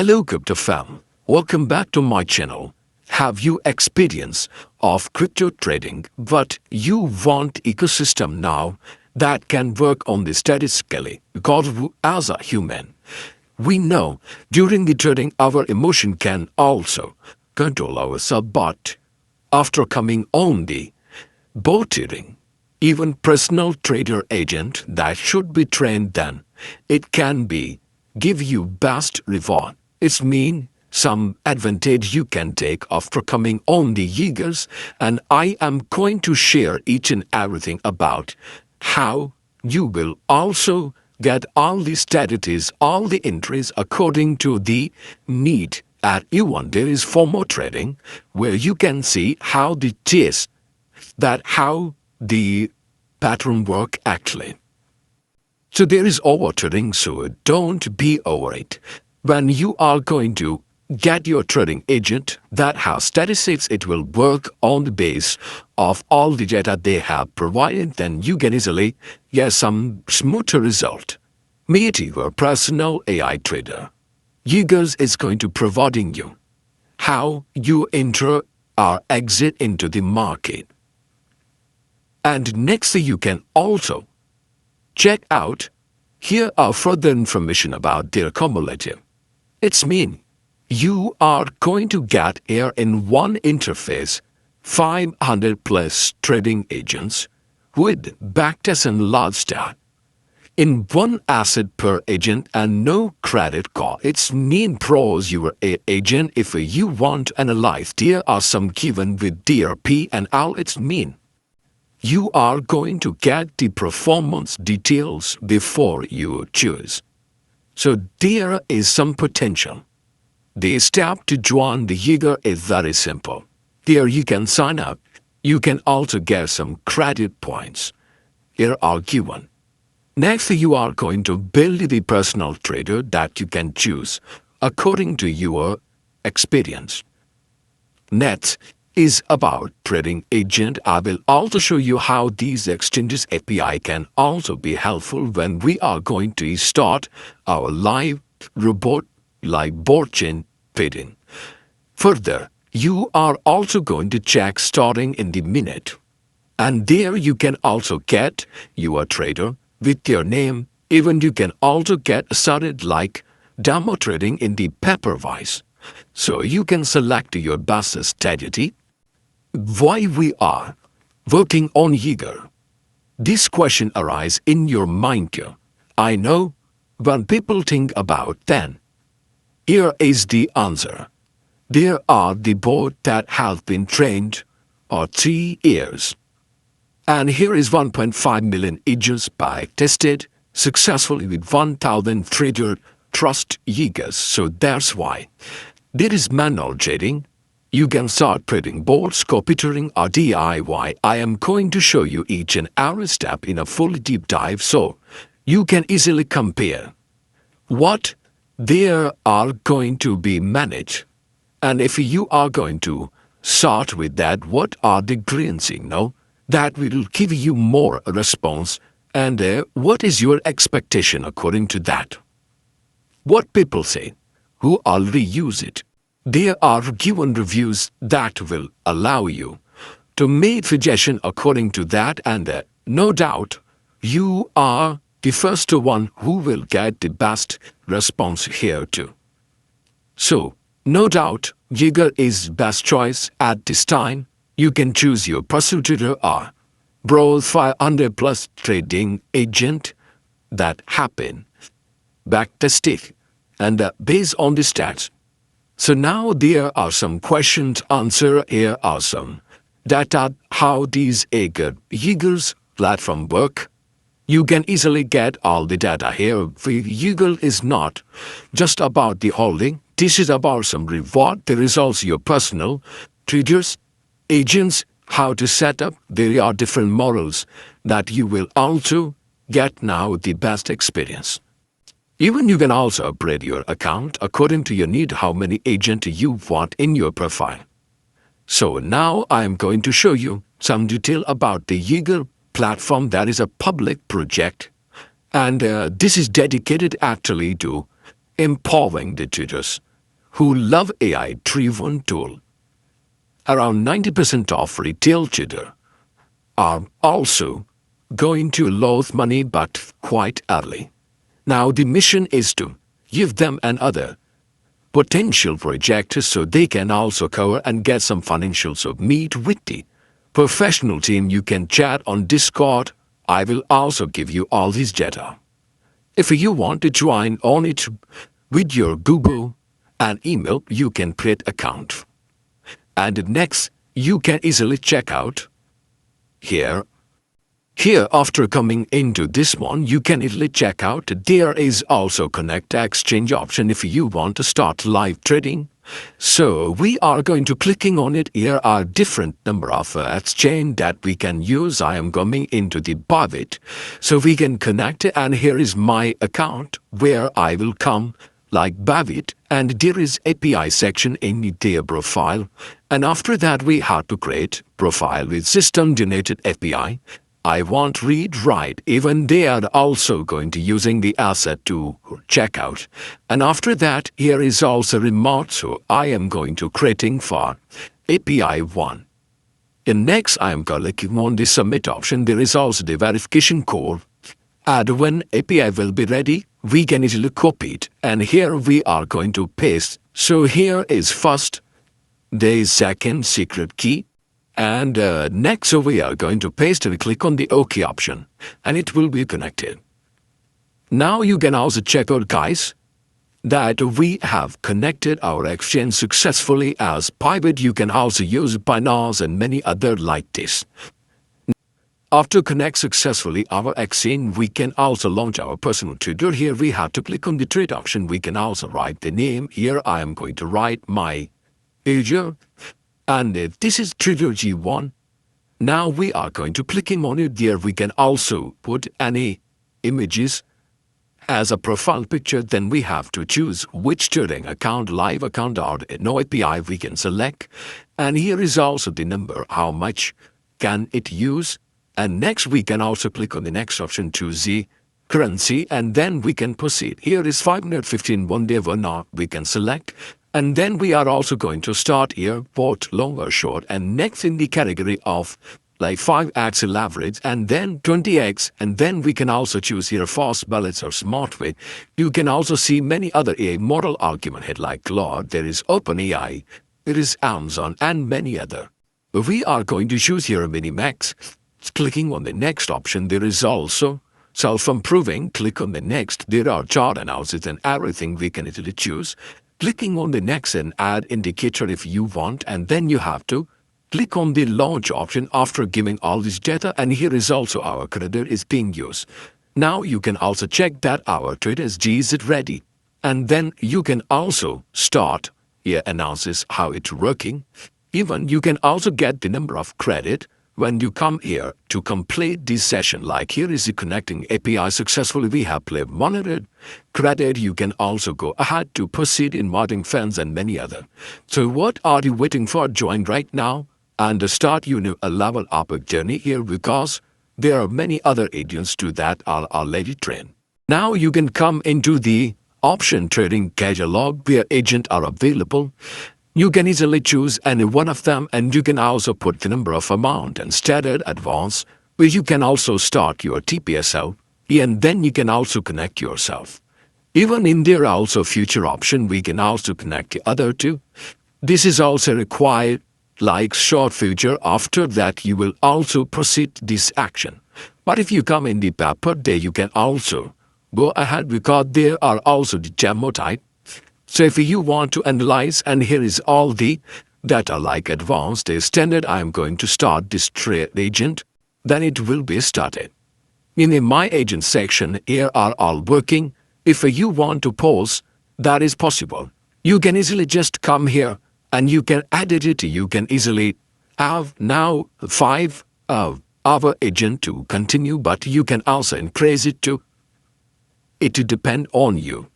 Hello crypto fam, welcome back to my channel. Have you experience of crypto trading but you want ecosystem now that can work on this statistically because as a human, we know during the trading our emotion can also control ourselves but after coming on the boat trading, even personal trader agent that should be trained then it can be give you best reward. It's mean some advantage you can take after coming on the Yeagers, and I am going to share each and everything about how you will also get all the statistics, all the entries according to the need at you want. There is formal trading where you can see how the test that how the pattern work actually. So there is over trading, so don't be over it. When you are going to get your trading agent that has statistics, it will work on the base of all the data they have provided, then you can easily get some smoother result. Meet your personal AI trader. Yeagers is going to providing you how you enter or exit into the market. And next you can also check out here are further information about their cumulative. It's mean you are going to get here in one interface 500 plus trading agents with backtest and large stat in one asset per agent and no credit card. It's mean pros your agent if you want to analyze. There are some given with DRP and all. It's mean you are going to get the performance details before you choose. So there is some potential. The step to join the Yeager is very simple. There you can sign up. You can also get some credit points. Here are given. Next you are going to build the personal trader that you can choose according to your experience. Next is about trading agent. I will also show you how these exchanges API can also be helpful when we are going to start our live blockchain trading. Further, you are also going to check starting in the minute. And there you can also get your trader with your name. Even you can also get started like demo trading in the paperwise. So you can select your best strategy. Why we are working on Yeager? This question arises in your mind here. I know when people think about then. Here is the answer. There are the board that have been trained for 3 years. And here is 1.5 million agents by tested successfully with 1,000 trader trust Yeagers. So that's why there is manual trading. You can start trading boards, copy trading or DIY. I am going to show you each and every step in a full deep dive so you can easily compare what they are going to be managed. And if you are going to start with that, what are the green signal that will give you more response and what is your expectation according to that? What people say who already use it. There are given reviews that will allow you to make suggestion according to that, and no doubt you are the first one who will get the best response here too. So, no doubt Yeager is best choice at this time. You can choose your personal trader or browse 500 plus trading agent that happen backtested and based on the stats. So now there are some questions answer. Here are some data how these Yeagers platform work. You can easily get all the data here. Yeager is not just about the holding. This is about some reward. There is also your personal traders, agents, how to set up. There are different models that you will also get now the best experience. Even you can also upgrade your account according to your need how many agents you want in your profile. So now I am going to show you some detail about the Yeager platform that is a public project, and this is dedicated actually to empowering the traders who love AI-driven tool. Around 90% of retail trader are also going to lose money but quite early. Now the mission is to give them another potential project so they can also cover and get some financials. So meet with the professional team. You can chat on Discord. I will also give you all this data. If you want to join on it with your Google and email, you can create account. And next, you can easily check out here. Here, after coming into this one, you can easily check out there is also connect exchange option if you want to start live trading. So we are going to clicking on it. Here are different number of exchange that we can use. I am going into the Bybit, so we can connect it. And here is my account where I will come like Bybit, and there is API section in their profile. And after that, we have to create profile with system generated API. I want read write. Even they are also going to using the asset to check out. And after that, here is also remote. So I am going to creating for API 1. And next, I am clicking on the submit option. There is also the verification code. And when API will be ready, we can easily copy it. And here we are going to paste. So here is first, there is second secret key. And next, so we are going to paste and click on the OK option, and it will be connected. Now you can also check out, guys, that we have connected our exchange successfully as Bybit. You can also use Binance and many other like this. After connect successfully our exchange, we can also launch our personal trader. Here we have to click on the trade option. We can also write the name. Here I am going to write my user. And this is Trader G1. Now we are going to clicking on it. There we can also put any images as a profile picture. Then we have to choose which trading account, live account or no API we can select. And here is also the number, how much can it use. And next we can also click on the next option, choose the currency, and then we can proceed. Here is 515 one day one hour we can select. And then we are also going to start here, both long or short, and next in the category of like 5x leverage and then 20x, and then we can also choose here fast balance or smart way. You can also see many other AI model argument head like Claude, there is OpenAI, there is Amazon and many other. We are going to choose here a Minimax. Clicking on the next option, there is also self-improving. Click on the next. There are chart analysis and everything we can easily choose. Clicking on the next and add indicator if you want, and then you have to click on the launch option after giving all this data, and here is also our trader is being used. Now you can also check that our trader is ready, and then you can also start here analysis how it's working. Even you can also get the number of credit when you come here to complete this session. Like here is the connecting API successfully. We have played monitored credit. You can also go ahead to proceed in modding fans and many other. So what are you waiting for? Join right now and start a level up journey here, because there are many other agents too that are already trained. Now you can come into the option trading catalog where agents are available. You can easily choose any one of them, and you can also put the number of amount and standard advance, where you can also start your TPSL, and then you can also connect yourself. Even in there also future option, we can also connect the other two. This is also required like short future. After that, you will also proceed this action. But if you come in the paper day, you can also go ahead, because there are also the demo type. So if you want to analyze, and here is all the data like advanced, the standard, I am going to start this trade agent, then it will be started. In the My Agent section, here are all working. If you want to pause, that is possible. You can easily just come here and you can edit it. You can easily have now 5 hour agent to continue, but you can also increase it to. It depend on you.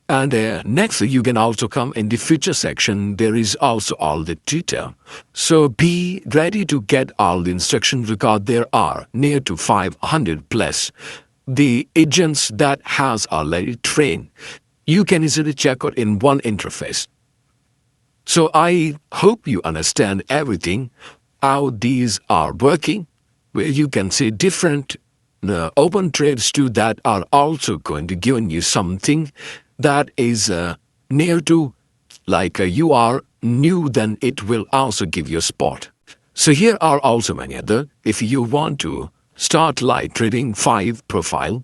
And next, you can also come in the future section. There is also all the detail. So be ready to get all the instructions, because there are near to 500 plus the agents that has already trained. You can easily check out in one interface. So I hope you understand everything, how these are working, where you can see different open trades too that are also going to give you something that is near to you are new, then it will also give you a spot. So here are also many other. If you want to start light trading 5 profile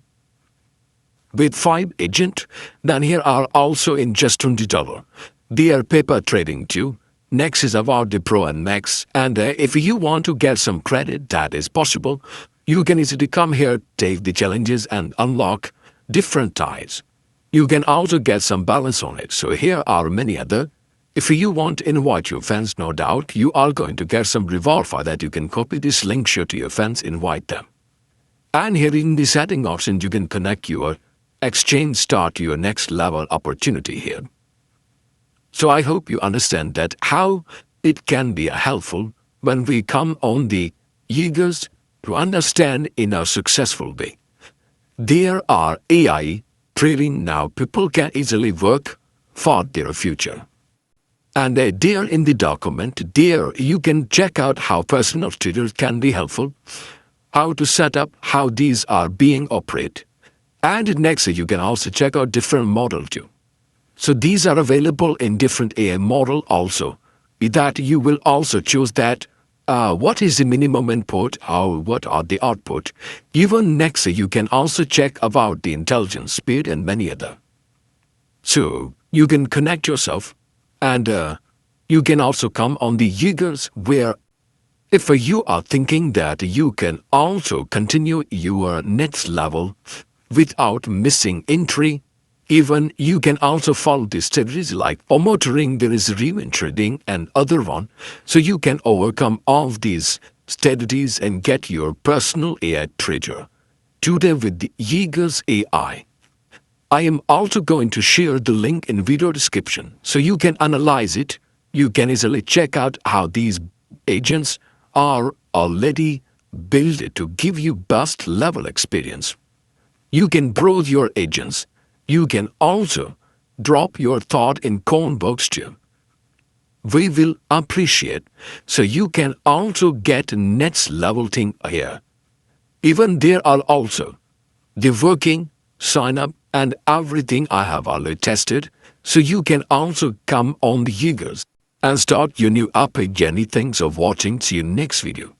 with 5 agent, then here are also in just $20. They are paper trading too. Next is about the Pro and Max. And if you want to get some credit, that is possible. You can easily come here, take the challenges and unlock different ties. You can also get some balance on it. So here are many other. If you want to invite your friends, no doubt you are going to get some reward for that. You can copy this link, share to your friends, invite them. And here in the setting option, you can connect your exchange, start your next level opportunity here. So I hope you understand that how it can be helpful when we come on the Yeagers to understand in a successful way. There are AI trading now. People can easily work for their future. And there in the document, there you can check out how personal traders can be helpful, how to set up, how these are being operated. And next, you can also check out different model too. So these are available in different AI model also. That you will also choose that what is the minimum input, what are the output. Even next, you can also check about the intelligence speed and many other. So you can connect yourself, and you can also come on the Yeagers, where if you are thinking that you can also continue your next level without missing entry, even you can also follow the strategies like monitoring, there is revenge trading and other one, so you can overcome all these strategies and get your personal AI trader today with the Yeagers AI. I am also going to share the link in video description so you can analyze it. You can easily check out how these agents are already built to give you best level experience. You can browse your agents. You can also drop your thought in comment box too. We will appreciate, so you can also get next level thing here. Even there are also the working, sign up and everything I have already tested, so you can also come on the Yeagers and start your new epic journey. Thanks for watching. See you next video.